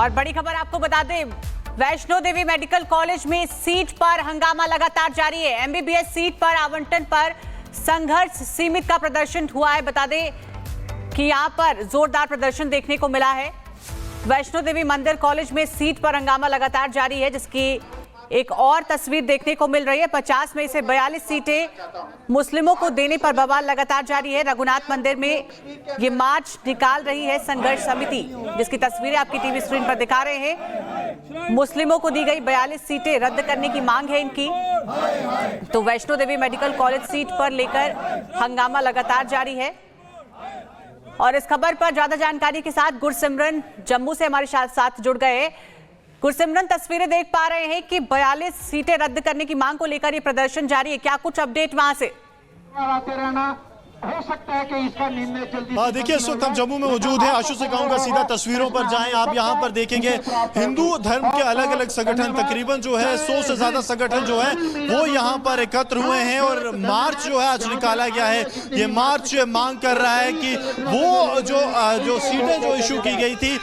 और बड़ी खबर आपको बता दें, वैष्णो देवी मेडिकल कॉलेज में सीट पर हंगामा लगातार जारी है। एमबीबीएस सीट पर आवंटन पर संघर्ष सीमित का प्रदर्शन हुआ है। बता दें कि यहां पर जोरदार प्रदर्शन देखने को मिला है। वैष्णो देवी मंदिर कॉलेज में सीट पर हंगामा लगातार जारी है, जिसकी एक और तस्वीर देखने को मिल रही है। 50 में से 42 सीटें मुस्लिमों को देने पर बवाल लगातार जारी है। रघुनाथ मंदिर में ये मार्च निकाल रही है संघर्ष समिति, जिसकी तस्वीरें आपकी टीवी स्क्रीन पर दिखा रहे हैं। मुस्लिमों को दी गई 42 सीटें रद्द करने की मांग है इनकी। तो Vaishno Devi medical college seat पर लेकर हंगामा लगातार जारी है। और इस खबर पर ज्यादा जानकारी के साथ गुरसिमरन जम्मू से हमारे साथ जुड़ गए। गुरसिमरन, तस्वीरें देख पा रहे हैं कि 42 सीटें रद्द करने की मांग को लेकर ये प्रदर्शन जारी है। क्या कुछ अपडेट वहां से? हो सकता है कि इसका निर्णय जल्दी। देखिए, इस वक्त हम जम्मू में मौजूद हैं। आशु से कहूंगा सीधा तस्वीरों पर जाएं। आप यहां पर देखेंगे हिंदू धर्म के अलग अलग संगठन, तकरीबन जो है 100 से ज्यादा संगठन जो है वो यहां पर एकत्र हुए हैं और मार्च जो है आज निकाला गया है। ये मार्च मांग कर रहा है कि वो जो सीटें जो इशू की गई थी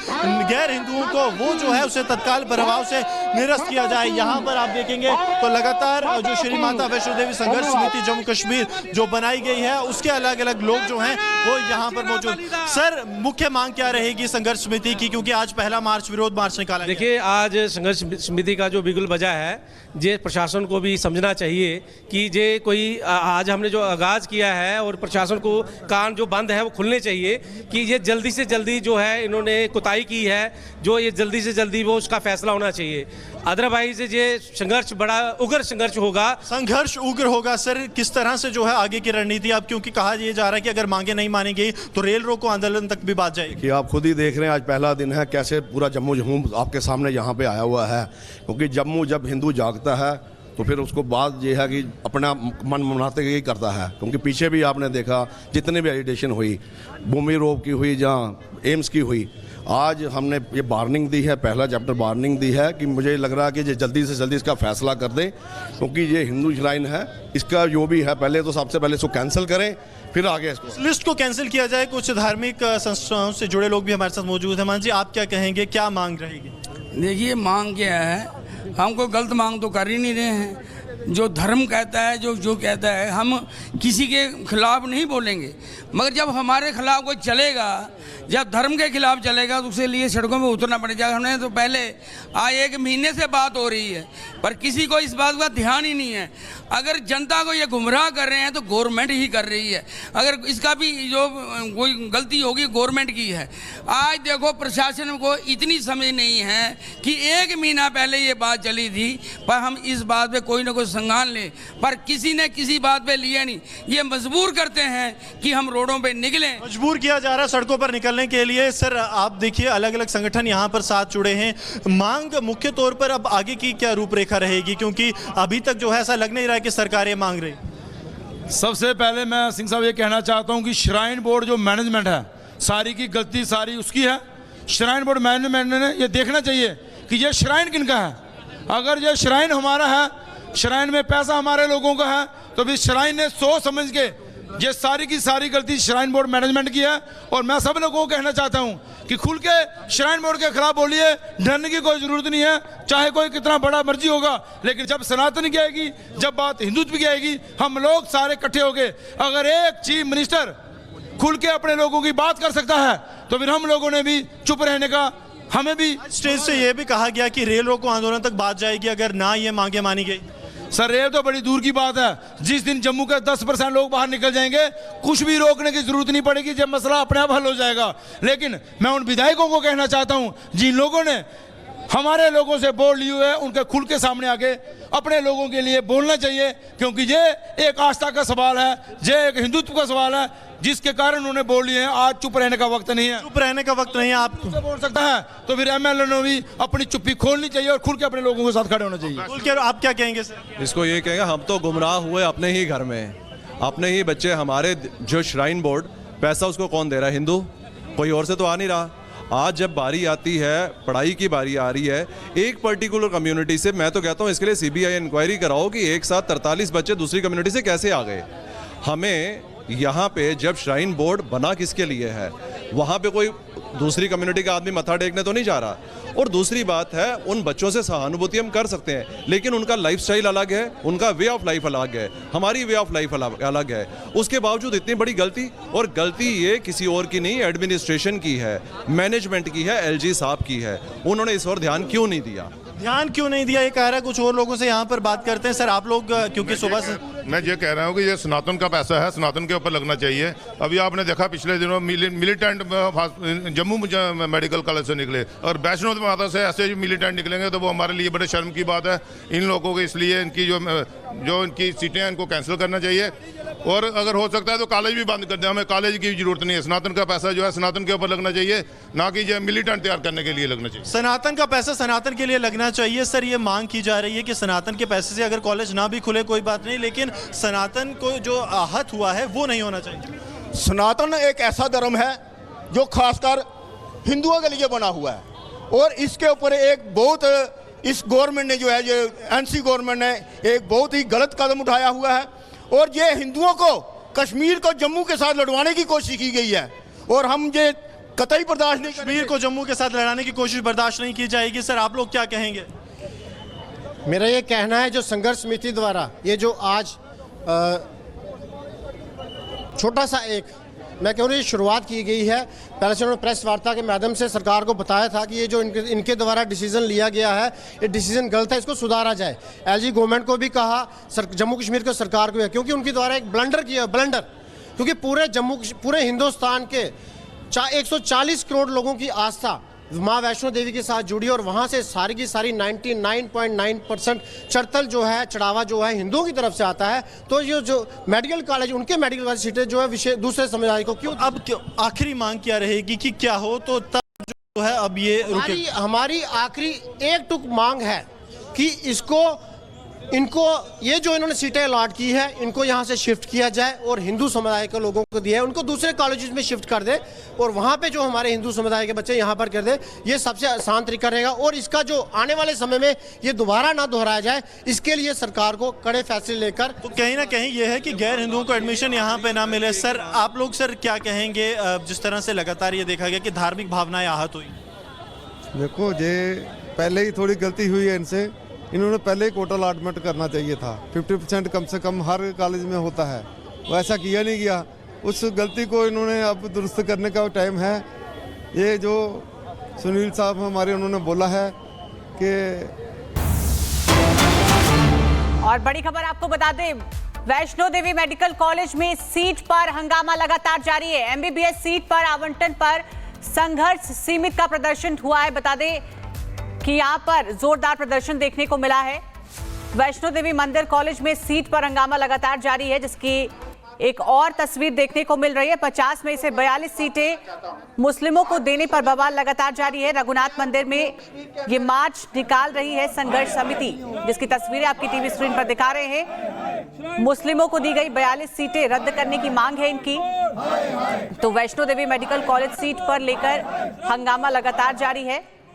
गैर हिंदुओं को, वो जो है उसे तत्काल प्रभाव से निरस्त किया जाए। यहाँ पर आप देखेंगे तो लगातार जो श्री माता वैष्णो देवी संघर्ष समिति जम्मू कश्मीर जो बनाई गई है, उसके अलग अलग लोग जो हैं वो यहाँ पर मौजूद। सर, मुख्य मांग क्या रहेगी संघर्ष समिति की, क्योंकि आज पहला मार्च, विरोध मार्च निकाला गया? देखिए, आज संघर्ष समिति का जो बिगुल बजा है, ये प्रशासन को भी समझना चाहिए कि ये कोई आज हमने जो आगाज किया है और प्रशासन को कान जो बंद है वो खुलने चाहिए कि ये जल्दी से जल्दी जो है इन्होंने कुताही की है, जो ये जल्दी से जल्दी वो उसका फैसला होना चाहिए। अदरवाइज ये संघर्ष बड़ा उग्र संघर्ष होगा। संघर्ष उग्र होगा। सर, किस तरह से जो है आगे की रणनीति आप, क्योंकि कहा यह जा रहा है कि अगर मांगे नहीं मानी गई तो रेल रोको आंदोलन तक भी बात जाएगी। कि आप खुद ही देख रहे हैं आज पहला दिन है, कैसे पूरा जम्मू आपके सामने यहाँ पे आया हुआ है। क्योंकि जम्मू जब हिंदू जागता है तो फिर उसको बात यह है कि अपना मन मनाते ही करता है। क्योंकि पीछे भी आपने देखा जितने भी एजिटेशन हुई, भूमि रोप की हुई, जहाँ एम्स की हुई, आज हमने ये वार्निंग दी है, पहला चैप्टर वार्निंग दी है कि मुझे लग रहा है कि ये जल्दी से जल्दी इसका फैसला कर दें, क्योंकि ये हिंदू श्राइन है। इसका जो भी है पहले तो सबसे पहले इसको कैंसिल करें, फिर आगे इसको लिस्ट को कैंसिल किया जाए। कुछ धार्मिक संस्थाओं से जुड़े लोग भी हमारे साथ मौजूद हैं। मान जी, आप क्या कहेंगे, क्या मांग रहेगी? देखिए, मांग क्या है, हम कोई गलत मांग तो कर ही नहीं रहे हैं। जो धर्म कहता है, जो कहता है, हम किसी के खिलाफ नहीं बोलेंगे, मगर जब हमारे खिलाफ कोई चलेगा, जब धर्म के खिलाफ चलेगा तो उसके लिए सड़कों में उतरना पड़ेगा। हमने तो पहले आज 1 महीने से बात हो रही है, पर किसी को इस बात का ध्यान ही नहीं है। अगर जनता को ये गुमराह कर रहे हैं तो गवर्नमेंट ही कर रही है। अगर इसका भी जो कोई गलती होगी गवर्नमेंट की है। आज देखो, प्रशासन को इतनी समझ नहीं है कि 1 महीना पहले ये बात चली थी, पर हम इस बात पे कोई ना कोई संज्ञान लें, पर किसी ने किसी बात पे लिया नहीं। ये मजबूर करते हैं कि हम रोडों पे निकलें, मजबूर किया जा रहा है सड़कों पर निकलने के लिए। सर, आप देखिए अलग अलग संगठन यहाँ पर साथ जुड़े हैं। मांग मुख्य तौर पर अब आगे की क्या रूपरेखा रहेगी, क्योंकि अभी तक जो है ऐसा लग नहीं रहा है कि सरकार ये मांग रही? सबसे पहले मैं सिंह साहब ये कहना चाहता हूँ कि श्राइन बोर्ड जो मैनेजमेंट है, सारी की गलती सारी उसकी है। श्राइन बोर्ड मैनेजमेंट ने ये देखना चाहिए कि ये श्राइन किनका है। अगर ये श्राइन हमारा है, श्राइन में पैसा हमारे लोगों का है, तो भी श्राइन ने सोच समझ के ये सारी की सारी गलती श्राइन बोर्ड मैनेजमेंट की है। और मैं सब लोगों को कहना चाहता हूं कि खुल के श्राइन बोर्ड के खिलाफ बोलिए, डरने की कोई जरूरत नहीं है, चाहे कोई कितना बड़ा मर्जी होगा। लेकिन जब सनातन की आएगी, जब बात हिंदुत्व की आएगी, हम लोग सारे इकट्ठे हो गए। अगर एक चीफ मिनिस्टर खुल के अपने लोगों की बात कर सकता है तो फिर हम लोगों ने भी चुप रहने का, हमें भी। स्टेज से यह भी कहा गया कि रेल रोको आंदोलन तक बात जाएगी अगर ना ये मांगे मानी गई। सर, रेल तो बड़ी दूर की बात है। जिस दिन जम्मू के 10% लोग बाहर निकल जाएंगे, कुछ भी रोकने की जरूरत नहीं पड़ेगी, जब मसला अपने आप हल हो जाएगा। लेकिन मैं उन विधायकों को कहना चाहता हूं जिन लोगों ने हमारे लोगों से बोल लिए हुए, उनके खुल के सामने आके अपने लोगों के लिए बोलना चाहिए, क्योंकि ये एक आस्था का सवाल है, ये एक हिंदुत्व का सवाल है, जिसके कारण उन्होंने बोल लिए हैं। आज चुप रहने का वक्त नहीं है, चुप रहने का वक्त नहीं है। आप बोल सकता है तो फिर एमएलए ने भी अपनी चुप्पी खोलनी चाहिए और खुल के अपने लोगों के साथ खड़े होना चाहिए। खुल के आप क्या कहेंगे सर? इसको ये कहेंगे, हम तो गुमराह हुए अपने ही घर में, अपने ही बच्चे। हमारे जो श्राइन बोर्ड पैसा उसको कौन दे रहा है? हिंदू, कोई और से तो आ नहीं रहा। आज जब बारी आती है, पढ़ाई की बारी आ रही है एक पर्टिकुलर कम्युनिटी से, मैं तो कहता हूँ इसके लिए सीबीआई इंक्वायरी कराओ कि एक साथ 43 बच्चे दूसरी कम्युनिटी से कैसे आ गए। हमें यहाँ पे जब श्राइन बोर्ड बना किसके लिए है? वहाँ पे कोई दूसरी कम्युनिटी का आदमी मत्था टेकने तो नहीं जा रहा। और दूसरी बात है, उन बच्चों से सहानुभूति हम कर सकते हैं, लेकिन उनका लाइफस्टाइल अलग है, उनका वे ऑफ लाइफ अलग है, हमारी वे ऑफ लाइफ अलग है। उसके बावजूद इतनी बड़ी गलती, और गलती ये किसी और की नहीं, एडमिनिस्ट्रेशन की है, मैनेजमेंट की है, एलजी साहब की है। उन्होंने इस ओर ध्यान क्यों नहीं दिया? ध्यान क्यों नहीं दिया, ये कह रहा है। कुछ और लोगों से यहाँ पर बात करते हैं। सर, आप लोग क्योंकि सुबह से मैं ये कह रहा हूँ कि ये सनातन का पैसा है, सनातन के ऊपर लगना चाहिए। अभी आपने देखा पिछले दिनों मिलिटेंट जम्मू मेडिकल कॉलेज से निकले, और वैष्णो माता से ऐसे मिलिटेंट निकलेंगे तो वो हमारे लिए बड़े शर्म की बात है इन लोगों को। इसलिए इनकी जो इनकी सीटें हैं इनको कैंसिल करना चाहिए, और अगर हो सकता है तो कॉलेज भी बंद कर दें। हमें कॉलेज की जरूरत नहीं है। सनातन का पैसा जो है सनातन के ऊपर लगना चाहिए, ना कि जो मिलिटेंट तैयार करने के लिए लगना चाहिए। सनातन का पैसा सनातन के लिए लगना चाहिए। सर, ये मांग की जा रही है कि सनातन के पैसे से अगर कॉलेज ना भी खुले कोई बात नहीं, लेकिन सनातन को जो आहत हुआ है वो नहीं होना चाहिए। सनातन एक ऐसा धर्म है जो खासकर हिंदुओं के लिए बना हुआ है, और इसके ऊपर एक बहुत इस गवर्नमेंट ने जो है, जो एनसी गवर्नमेंट ने एक बहुत ही गलत कदम उठाया हुआ है, और ये हिंदुओं को कश्मीर को जम्मू के साथ लड़वाने की कोशिश की गई है, और हम ये कतई बर्दाश्त नहीं। कश्मीर को जम्मू के साथ लड़ाने की कोशिश बर्दाश्त नहीं की जाएगी। सर, आप लोग क्या कहेंगे? मेरा ये कहना है, जो संघर्ष समिति द्वारा ये जो आज छोटा सा एक मैं कहूँ ये शुरुआत की गई है, पहले से उन्होंने प्रेस वार्ता के माध्यम से सरकार को बताया था कि ये जो इनके द्वारा डिसीजन लिया गया है, ये डिसीजन गलत है, इसको सुधारा जाए। एलजी गवर्नमेंट को भी कहा, जम्मू कश्मीर को सरकार को है, क्योंकि उनके द्वारा एक ब्लंडर किया, ब्लंडर, क्योंकि पूरे हिंदुस्तान के 140 करोड़ लोगों की आस्था माँ वैष्णो देवी के साथ जुड़ी, और वहाँ से सारी की सारी 99.9% चढ़तल जो है, चढ़ावा जो है हिंदुओं की तरफ से आता है। तो ये जो मेडिकल कॉलेज, उनके मेडिकल कॉलेज सीटें जो है विषय दूसरे समुदाय को क्यों? अब आखिरी मांग क्या रहेगी कि क्या हो तो तब जो है अब ये रुके? हमारी आखिरी एक टुक मांग है कि इनको ये जो इन्होंने सीटें अलॉट की है, इनको यहाँ से शिफ्ट किया जाए, और हिंदू समुदाय के लोगों को दिया है उनको दूसरे कॉलेजेस में शिफ्ट कर दे, और वहाँ पे जो हमारे हिंदू समुदाय के बच्चे यहाँ पर कर दे। ये सबसे आसान तरीका रहेगा, और इसका जो आने वाले समय में ये दोबारा ना दोहराया जाए, इसके लिए सरकार को कड़े फैसले लेकर। तो कहीं ना कहीं ये है कि गैर हिंदुओं को एडमिशन यहाँ पे ना मिले। सर, आप लोग सर क्या कहेंगे, जिस तरह से लगातार ये देखा गया कि धार्मिक भावनाएं आहत हुई? देखो, ये पहले ही थोड़ी गलती हुई है इनसे, इन्होंने पहले ही कोटा अलॉटमेंट करना चाहिए था। 50% कम से कम हर कॉलेज में होता है, वो ऐसा किया नहीं गया। उस गलती को इन्होंने अब दुरुस्त करने का टाइम है। ये जो सुनील साहब हमारे, उन्होंने बोला है कि। और बड़ी खबर आपको बता दें, वैष्णो देवी मेडिकल कॉलेज में सीट पर हंगामा लगातार जारी है। एमबीबीएस सीट पर आवंटन पर संघर्ष सीमित का प्रदर्शन हुआ है। बता दें कि यहां पर जोरदार प्रदर्शन देखने को मिला है। वैष्णो देवी मंदिर कॉलेज में सीट पर हंगामा लगातार जारी है, जिसकी एक और तस्वीर देखने को मिल रही है। 50 में से 42 सीटें मुस्लिमों को देने पर बवाल लगातार जारी है। रघुनाथ मंदिर में ये मार्च निकाल रही है संघर्ष समिति, जिसकी तस्वीरें आपकी टीवी स्क्रीन पर दिखा रहे हैं। मुस्लिमों को दी गई 42 सीटें रद्द करने की मांग है इनकी। तो Vaishno Devi medical college seat पर लेकर हंगामा लगातार जारी है।